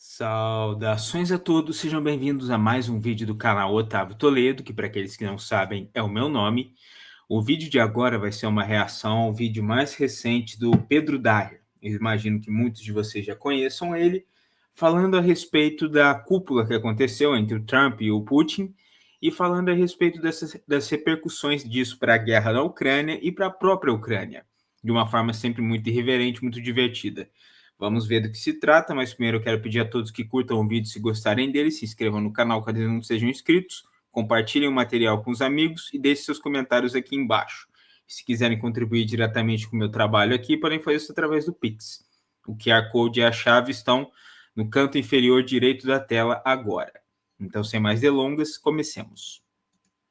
Saudações a todos, sejam bem-vindos a mais um vídeo do canal Otávio Toledo, que para aqueles que não sabem é o meu nome. O vídeo de agora vai ser uma reação ao vídeo mais recente do Pedro Daher. Eu imagino que muitos de vocês já conheçam ele, falando a respeito da cúpula que aconteceu entre o Trump e o Putin, e falando a respeito das repercussões disso para a guerra na Ucrânia e para a própria Ucrânia, de uma forma sempre muito irreverente, muito divertida. Vamos ver do que se trata, mas primeiro eu quero pedir a todos que curtam o vídeo se gostarem dele, se inscrevam no canal caso não sejam inscritos, compartilhem o material com os amigos e deixem seus comentários aqui embaixo. Se quiserem contribuir diretamente com o meu trabalho aqui, podem fazer isso através do Pix. O QR Code e a chave estão no canto inferior direito da tela agora. Então, sem mais delongas, comecemos.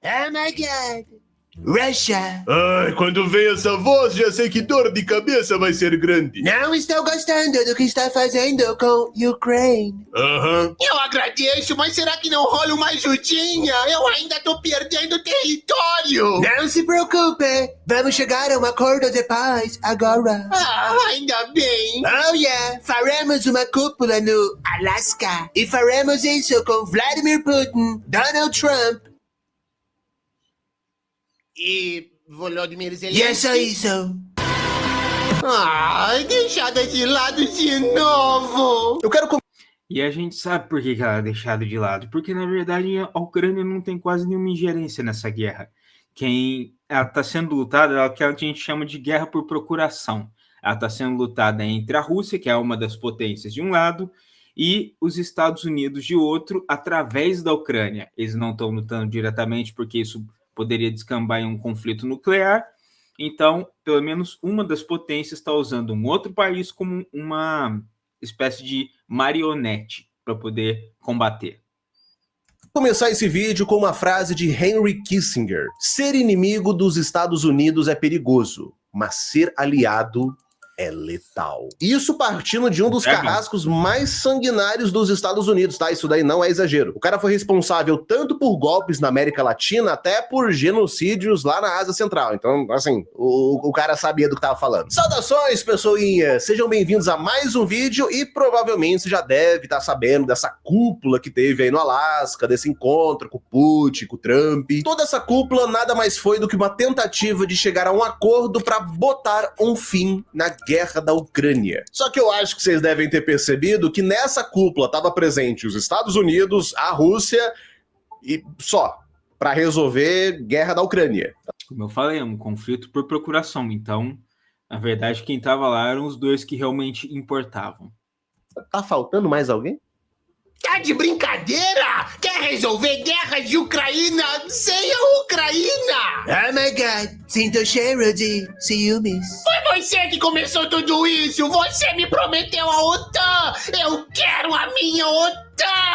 Oh my God! Russia! Ai, quando vem essa voz, já sei que dor de cabeça vai ser grande. Não estou gostando do que está fazendo com Ukraine. Aham. Eu agradeço, mas será que não rola uma ajudinha? Eu ainda tô perdendo território. Não se preocupe, vamos chegar a um acordo de paz agora. Ah, ainda bem. Oh yeah, faremos uma cúpula no Alasca e faremos isso com Vladimir Putin, Donald Trump. E Volodymyr E é Zelensky? só isso. Ai, deixada de lado de novo. Eu quero E a gente sabe por que ela é deixada de lado, porque na verdade a Ucrânia não tem quase nenhuma ingerência nessa guerra. Quem ela está sendo lutada é o que a gente chama de guerra por procuração. Ela está sendo lutada entre a Rússia, que é uma das potências de um lado, e os Estados Unidos de outro, através da Ucrânia. Eles não estão lutando diretamente porque isso poderia descambar em um conflito nuclear. Então, pelo menos uma das potências está usando um outro país como uma espécie de marionete para poder combater. começar esse vídeo com uma frase de Henry Kissinger. Ser inimigo dos Estados Unidos é perigoso, mas ser aliado é letal. Isso partindo de um dos carrascos mais sanguinários dos Estados Unidos, tá? Isso daí não é exagero. O cara foi responsável tanto por golpes na América Latina, até por genocídios lá na Ásia Central. Então, assim, o cara sabia do que tava falando. Saudações, pessoinha! Sejam bem-vindos a mais um vídeo e provavelmente você já deve estar sabendo dessa cúpula que teve aí no Alasca, desse encontro com o Putin, com o Trump. Toda essa cúpula nada mais foi do que uma tentativa de chegar a um acordo para botar um fim na guerra da Ucrânia. Só que eu acho que vocês devem ter percebido que nessa cúpula estava presente os Estados Unidos, a Rússia e só, para resolver guerra da Ucrânia. Como eu falei, é um conflito por procuração. Então, na verdade, quem estava lá eram os dois que realmente importavam. Tá faltando mais alguém? Tá de brincadeira? Quer resolver guerra de Ucrânia sem a Ucrânia? Oh my God, sinto o cheiro de ciúmes. Foi você que começou tudo isso. Você me prometeu a OTAN. Eu quero a minha OTAN.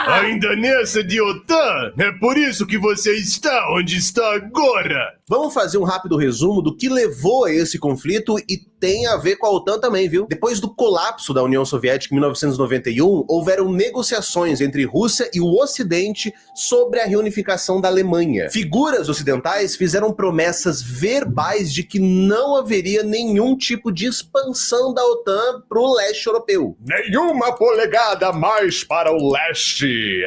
Ainda nessa de OTAN? É por isso que você está onde está agora. Vamos fazer um rápido resumo do que levou a esse conflito e tem a ver com a OTAN também, viu? Depois do colapso da União Soviética em 1991, houveram negociações entre Rússia e o Ocidente sobre a reunificação da Alemanha. Figuras ocidentais fizeram promessas verbais de que não haveria nenhum tipo de expansão da OTAN para o leste europeu. Nenhuma polegada mais para o leste,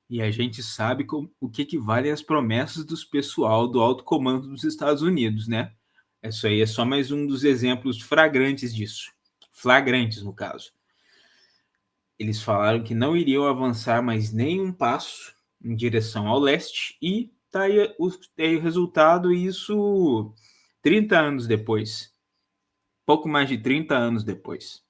E a gente sabe o que valem as promessas dos pessoal do alto comando dos Estados Unidos, né? Isso aí é só mais um dos exemplos flagrantes disso. Flagrantes, no caso. Eles falaram que não iriam avançar mais nem um passo em direção ao leste e tá aí o resultado, isso 30 anos depois. Pouco mais de 30 anos depois.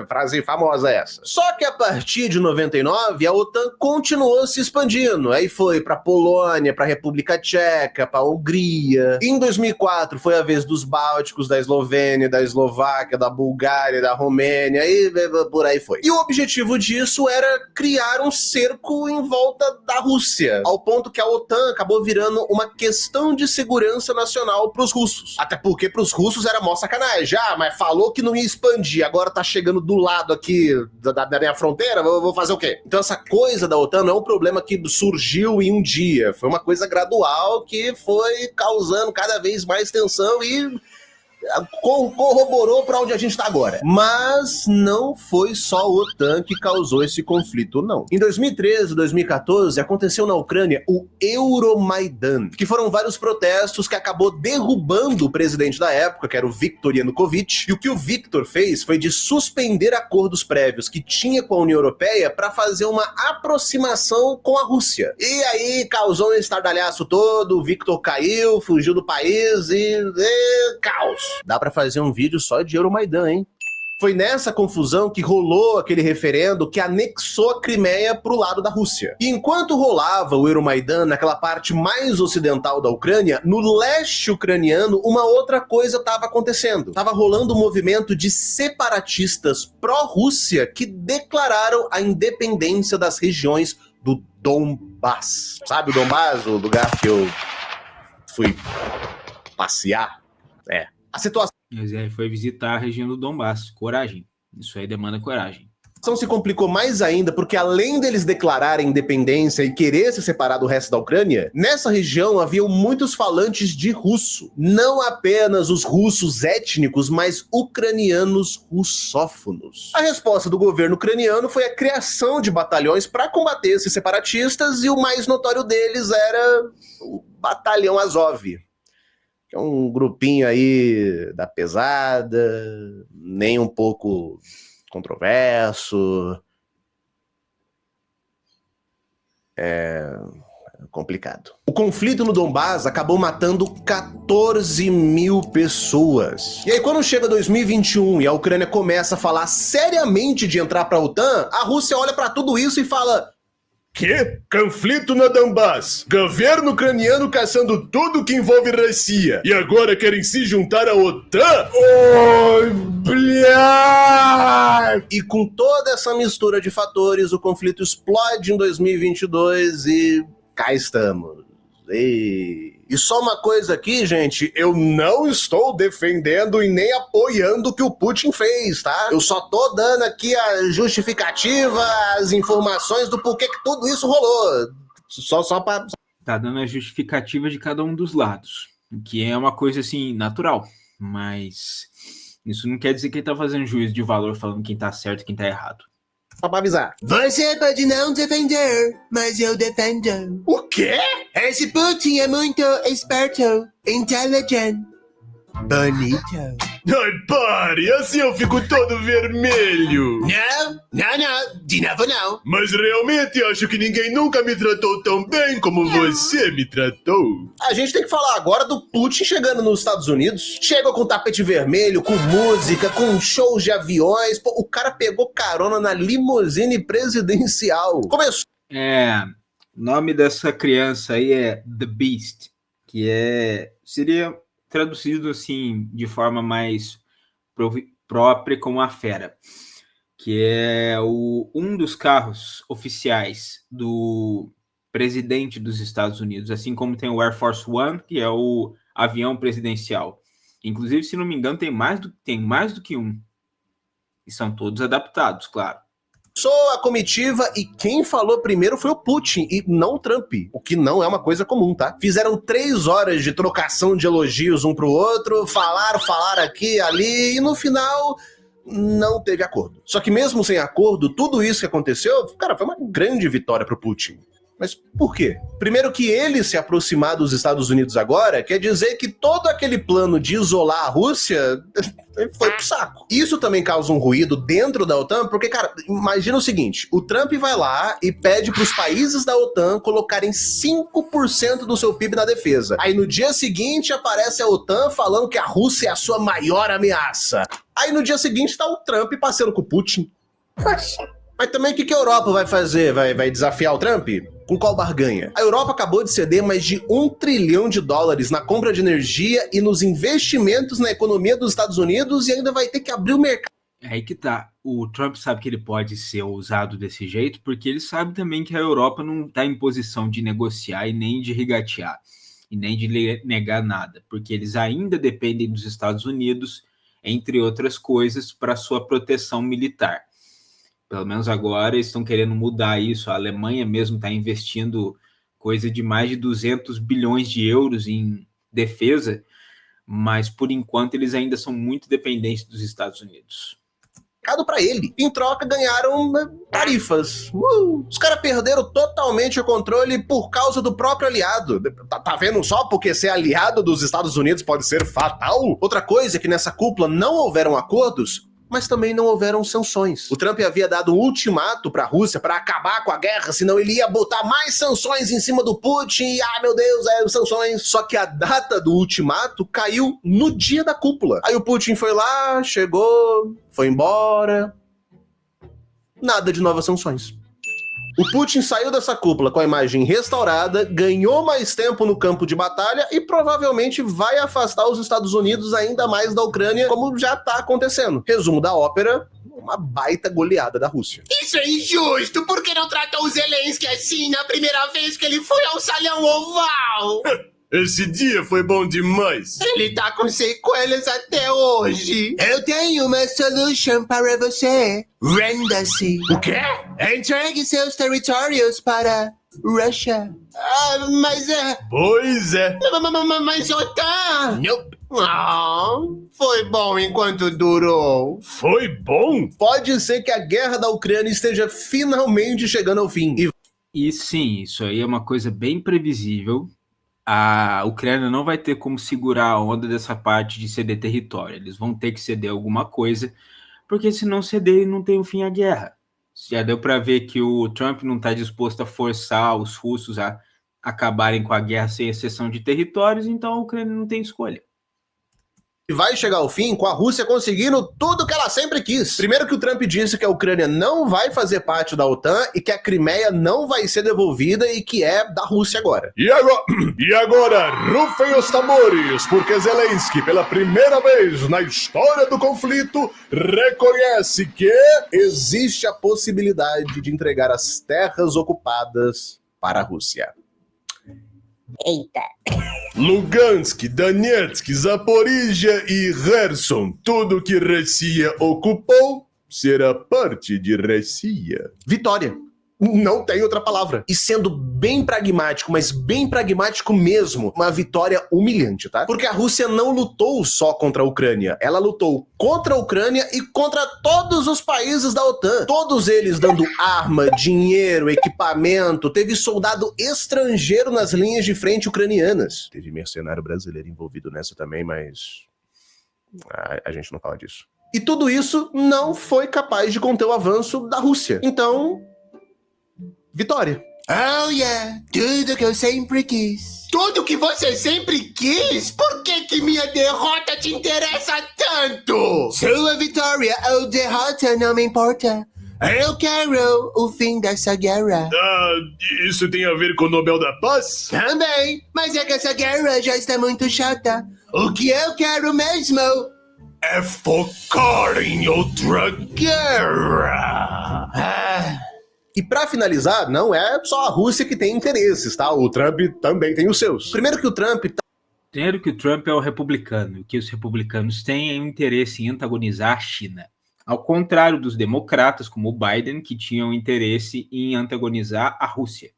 Frase famosa essa. Só que a partir de 99, a OTAN continuou se expandindo. Aí foi pra Polônia, pra República Tcheca, pra Hungria. Em 2004 foi a vez dos Bálticos, da Eslovênia, da Eslováquia, da Bulgária, da Romênia, e por aí foi. E o objetivo disso era criar um cerco em volta da Rússia, ao ponto que a OTAN acabou virando uma questão de segurança nacional pros russos. Até porque pros russos era mó sacanagem. Mas falou que não ia expandir, agora tá chegando do lado aqui da minha fronteira, vou fazer o quê? Então essa coisa da OTAN não é um problema que surgiu em um dia, foi uma coisa gradual que foi causando cada vez mais tensão e corroborou para onde a gente está agora. Mas não foi só a OTAN que causou esse conflito, não. Em 2013 e 2014, aconteceu na Ucrânia o Euromaidan, que foram vários protestos que acabou derrubando o presidente da época, que era o Viktor Yanukovych, e o que o Viktor fez foi de suspender acordos prévios que tinha com a União Europeia para fazer uma aproximação com a Rússia. E aí causou um estardalhaço todo, o Viktor caiu, fugiu do país e caos. Dá pra fazer um vídeo só de Euromaidan, hein? Foi nessa confusão que rolou aquele referendo que anexou a Crimeia pro lado da Rússia. E enquanto rolava o Euromaidan naquela parte mais ocidental da Ucrânia, no leste ucraniano uma outra coisa estava acontecendo. Tava rolando um movimento de separatistas pró-Rússia que declararam a independência das regiões do Donbass. Sabe o Donbass, o lugar que eu fui passear? A situação Mas aí foi visitar a região do Donbass. Coragem. Isso aí demanda coragem. se complicou mais ainda porque, além deles declararem independência e querer se separar do resto da Ucrânia, nessa região haviam muitos falantes de russo. Não apenas os russos étnicos, mas ucranianos russófonos. A resposta do governo ucraniano foi a criação de batalhões para combater esses separatistas, e o mais notório deles era o Batalhão Azov, que é um grupinho aí da pesada, nem um pouco controverso. É complicado. O conflito no Donbass acabou matando 14 mil pessoas. E aí, quando chega 2021 e a Ucrânia começa a falar seriamente de entrar para a OTAN, a Rússia olha para tudo isso e fala: que? Conflito no Donbass. Governo ucraniano caçando tudo que envolve Rússia. E agora querem se juntar à OTAN? Oh, blá! E com toda essa mistura de fatores, o conflito explode em 2022 e cá estamos. E só uma coisa aqui, gente, eu não estou defendendo e nem apoiando o que o Putin fez, tá? Eu só tô dando aqui a justificativa, as informações do porquê que tudo isso rolou. Só pra... Tá dando a justificativa de cada um dos lados, que é uma coisa, assim, natural. Mas isso não quer dizer que ele tá fazendo juízo de valor, falando quem tá certo e quem tá errado. Só pra avisar. Você pode não defender, mas eu defendo. O quê? Esse Putin é muito esperto, inteligente, bonito. Ai, pare, assim eu fico todo vermelho. Não, de novo não. Mas realmente acho que ninguém nunca me tratou tão bem como você me tratou. A gente tem que falar agora do Putin chegando nos Estados Unidos. Chega com tapete vermelho, com música, com shows de aviões. Pô, o cara pegou carona na limusine presidencial. Começou. O nome dessa criança aí é The Beast, que seria traduzido assim de forma mais própria como a fera, que é um dos carros oficiais do presidente dos Estados Unidos, assim como tem o Air Force One, que é o avião presidencial. Inclusive, se não me engano, tem mais do que um. E são todos adaptados, claro. Sou a comitiva e quem falou primeiro foi o Putin e não o Trump, o que não é uma coisa comum, tá? Fizeram 3 horas de trocação de elogios um pro outro, falaram aqui, ali, e no final não teve acordo. Só que mesmo sem acordo, tudo isso que aconteceu, cara, foi uma grande vitória pro Putin. Mas por quê? Primeiro que ele se aproximar dos Estados Unidos agora quer dizer que todo aquele plano de isolar a Rússia foi pro saco. Isso também causa um ruído dentro da OTAN, porque, cara, imagina o seguinte, o Trump vai lá e pede pros países da OTAN colocarem 5% do seu PIB na defesa. Aí no dia seguinte aparece a OTAN falando que a Rússia é a sua maior ameaça. Aí no dia seguinte tá o Trump passeando com o Putin. Mas também o que a Europa vai fazer? Vai desafiar o Trump? Com qual barganha? A Europa acabou de ceder mais de $1 trilhão na compra de energia e nos investimentos na economia dos Estados Unidos, e ainda vai ter que abrir o mercado. É aí que tá. O Trump sabe que ele pode ser ousado desse jeito, porque ele sabe também que a Europa não está em posição de negociar e nem de regatear, e nem de negar nada, porque eles ainda dependem dos Estados Unidos, entre outras coisas, para sua proteção militar. Pelo menos agora eles estão querendo mudar isso. A Alemanha mesmo está investindo coisa de mais de 200 bilhões de euros em defesa, mas por enquanto eles ainda são muito dependentes dos Estados Unidos. Para ele. Em troca, ganharam tarifas. Os caras perderam totalmente o controle por causa do próprio aliado. Tá vendo só porque ser aliado dos Estados Unidos pode ser fatal? Outra coisa é que nessa cúpula não houveram acordos, mas também não houveram sanções. O Trump havia dado um ultimato para a Rússia para acabar com a guerra, senão ele ia botar mais sanções em cima do Putin, e meu Deus, sanções. Só que a data do ultimato caiu no dia da cúpula. Aí o Putin foi lá, chegou, foi embora. Nada de novas sanções. O Putin saiu dessa cúpula com a imagem restaurada, ganhou mais tempo no campo de batalha e provavelmente vai afastar os Estados Unidos ainda mais da Ucrânia, como já tá acontecendo. Resumo da ópera: uma baita goleada da Rússia. Isso é injusto! Por que não tratou o Zelensky assim na primeira vez que ele foi ao salão oval? Esse dia foi bom demais. Ele tá com sequelas até hoje. Eu tenho uma solution para você. Renda-se. O quê? Entregue seus territórios para Rússia. Mas Pois é. Mas OTAN... Nope. Foi bom enquanto durou. Foi bom? Pode ser que a guerra da Ucrânia esteja finalmente chegando ao fim. E sim, isso aí é uma coisa bem previsível. A Ucrânia não vai ter como segurar a onda dessa parte de ceder território. Eles vão ter que ceder alguma coisa, porque se não ceder, não tem um fim à guerra. Já deu para ver que o Trump não está disposto a forçar os russos a acabarem com a guerra sem exceção de territórios, então a Ucrânia não tem escolha. E vai chegar ao fim com a Rússia conseguindo tudo que ela sempre quis. Primeiro que o Trump disse que a Ucrânia não vai fazer parte da OTAN e que a Crimeia não vai ser devolvida e que é da Rússia agora. E agora, rufem os tambores, porque Zelensky, pela primeira vez na história do conflito, reconhece que Existe a possibilidade de entregar as terras ocupadas para a Rússia. Eita. Lugansk, Donetsk, Zaporizhia e Kherson, tudo que Rússia ocupou, será parte de Rússia. Vitória. Não tem outra palavra. E sendo bem pragmático, mas bem pragmático mesmo, uma vitória humilhante, tá? Porque a Rússia não lutou só contra a Ucrânia. Ela lutou contra a Ucrânia e contra todos os países da OTAN. Todos eles dando arma, dinheiro, equipamento. Teve soldado estrangeiro nas linhas de frente ucranianas. Teve mercenário brasileiro envolvido nessa também, mas a gente não fala disso. E tudo isso não foi capaz de conter o avanço da Rússia. Então, vitória. Oh yeah, tudo que eu sempre quis. Tudo que você sempre quis? Por que minha derrota te interessa tanto? Sua vitória ou derrota não me importa. Eu quero o fim dessa guerra. Isso tem a ver com o Nobel da Paz? Também, mas é que essa guerra já está muito chata. O que eu quero mesmo É focar em outra guerra. E pra finalizar, não é só a Rússia que tem interesses, tá? O Trump também tem os seus. Primeiro que o Trump é o republicano, e que os republicanos têm um interesse em antagonizar a China. Ao contrário dos democratas, como o Biden, que tinham interesse em antagonizar a Rússia.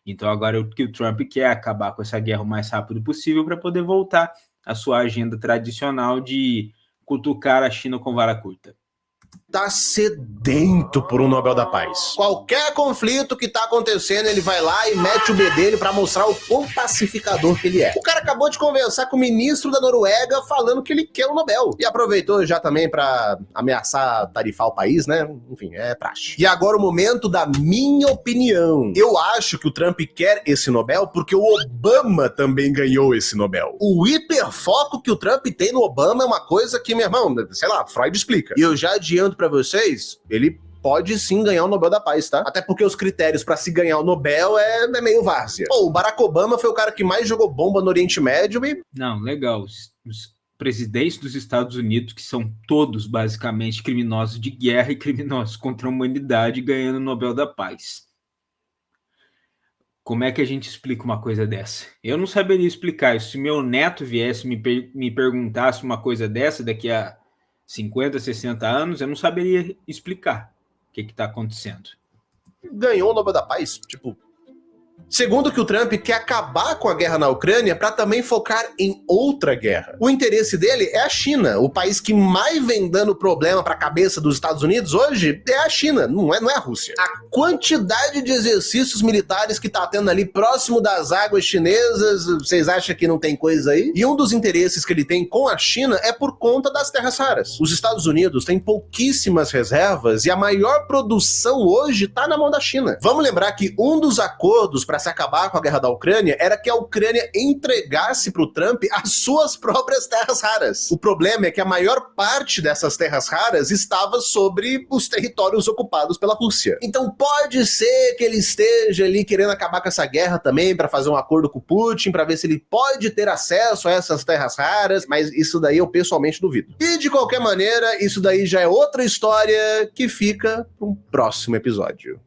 Então agora o que o Trump quer é acabar com essa guerra o mais rápido possível para poder voltar à sua agenda tradicional de cutucar a China com vara curta. tá sedento por um Nobel da Paz. Qualquer conflito que tá acontecendo, ele vai lá e mete o B dele pra mostrar o quão pacificador que ele é. O cara acabou de conversar com o ministro da Noruega falando que ele quer o Nobel. E aproveitou já também pra ameaçar tarifar o país, né? Enfim, é praxe. E agora o momento da minha opinião. Eu acho que o Trump quer esse Nobel porque o Obama também ganhou esse Nobel. O hiperfoco que o Trump tem no Obama é uma coisa que, meu irmão, sei lá, Freud explica. E eu já adianto pra vocês, ele pode sim ganhar o Nobel da Paz, tá? Até porque os critérios pra se ganhar o Nobel é meio várzea. Pô, o Barack Obama foi o cara que mais jogou bomba no Oriente Médio e... Não, legal. Os presidentes dos Estados Unidos, que são todos basicamente criminosos de guerra e criminosos contra a humanidade, ganhando o Nobel da Paz. Como é que a gente explica uma coisa dessa? Eu não saberia explicar. Se meu neto viesse me perguntasse uma coisa dessa daqui a 50, 60 anos, eu não saberia explicar o que está acontecendo. Ganhou o Nobel da Paz, tipo, Segundo, que o Trump quer acabar com a guerra na Ucrânia para também focar em outra guerra. O interesse dele é a China. O país que mais vem dando problema para a cabeça dos Estados Unidos hoje é a China, não é a Rússia. A quantidade de exercícios militares que tá tendo ali próximo das águas chinesas, vocês acham que não tem coisa aí? E um dos interesses que ele tem com a China é por conta das terras raras. Os Estados Unidos têm pouquíssimas reservas e a maior produção hoje tá na mão da China. Vamos lembrar que um dos acordos para se acabar com a guerra da Ucrânia era que a Ucrânia entregasse para o Trump as suas próprias terras raras. O problema é que a maior parte dessas terras raras estava sobre os territórios ocupados pela Rússia. Então pode ser que ele esteja ali querendo acabar com essa guerra também para fazer um acordo com o Putin, para ver se ele pode ter acesso a essas terras raras, mas isso daí eu pessoalmente duvido. E de qualquer maneira, isso daí já é outra história que fica para um próximo episódio.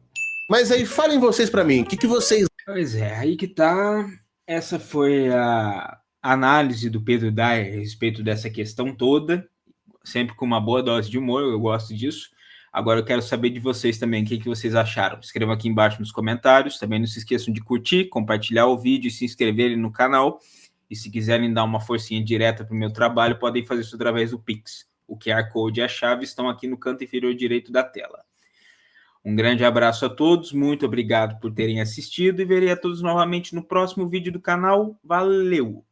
Mas aí, falem vocês para mim, o que vocês... Pois é, aí que tá. Essa foi a análise do Pedro Dayer a respeito dessa questão toda, sempre com uma boa dose de humor, eu gosto disso. Agora eu quero saber de vocês também, o que vocês acharam. Escrevam aqui embaixo nos comentários, também não se esqueçam de curtir, compartilhar o vídeo e se inscreverem no canal. E se quiserem dar uma forcinha direta para o meu trabalho, podem fazer isso através do Pix. O QR Code e a chave estão aqui no canto inferior direito da tela. Um grande abraço a todos, muito obrigado por terem assistido e verei a todos novamente no próximo vídeo do canal. Valeu!